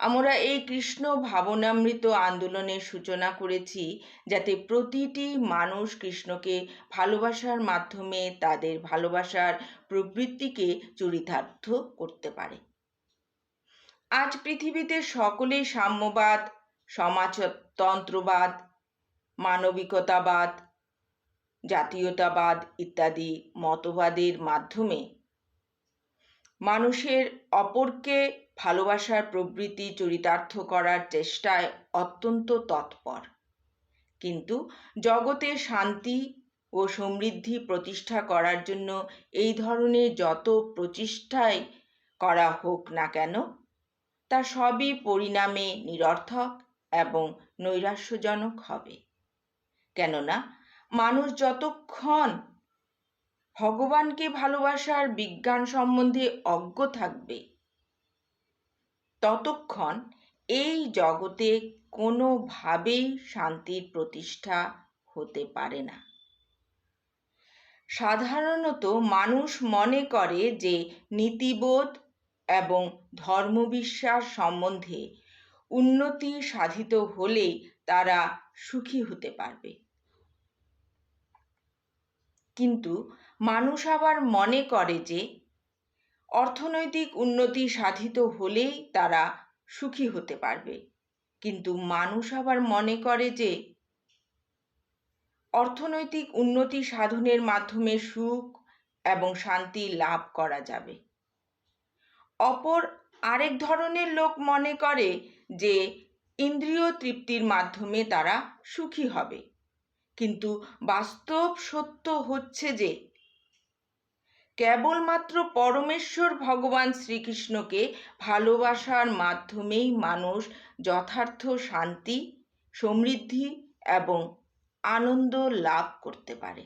আমরা এই কৃষ্ণ ভাবনামৃত আন্দোলনের সূচনা করেছি যাতে প্রতিটি মানুষ কৃষ্ণকে ভালোবাসার মাধ্যমে তাদের ভালোবাসার প্রবৃত্তিকে চরিতার্থ করতে পারে। আজ পৃথিবীতে সকলেই সাম্যবাদ, সমাজতন্ত্রবাদ, মানবিকতাবাদ, জাতীয়তাবাদ ইত্যাদি মতবাদের মাধ্যমে মানুষের অপরকে ভালোবাসার প্রবৃত্তি চরিতার্থ করার চেষ্টায় অত্যন্ত তৎপর। কিন্তু জগতে শান্তি ও সমৃদ্ধি প্রতিষ্ঠা করার জন্য এই ধরনের যত প্রচেষ্টাই করা হোক না কেন, তা সবই পরিণামে নিরর্থক এবং নৈরাশ্যজনক হবে। কেননা মানুষ যতক্ষণ ভগবানকে ভালোবাসার বিজ্ঞান সম্বন্ধে অজ্ঞ থাকবে, ততক্ষণ এই জগতে কোনোভাবেই শান্তির প্রতিষ্ঠা হতে পারে না। সাধারণত মানুষ মনে করে যে নীতিবোধ এবং ধর্মবিশ্বাস সম্বন্ধে উন্নতি সাধিত হলেই তারা সুখী হতে পারবে। কিন্তু মানুষ আবার মনে করে যে অর্থনৈতিক উন্নতি সাধিত হলেই তারা সুখী হতে পারবে। কিন্তু মানুষ আবার মনে করে যে অর্থনৈতিক উন্নতি সাধনের মাধ্যমে সুখ এবং শান্তি লাভ করা যাবে। অপর আরেক ধরনের লোক মনে করে যে ইন্দ্রিয় তৃপ্তির মাধ্যমে তারা সুখী হবে। কিন্তু বাস্তব সত্য হচ্ছে যে কেবলমাত্র পরমেশ্বর ভগবান শ্রীকৃষ্ণকে ভালোবাসার মাধ্যমেই মানুষ যথার্থ শান্তি, সমৃদ্ধি এবং আনন্দ লাভ করতে পারে।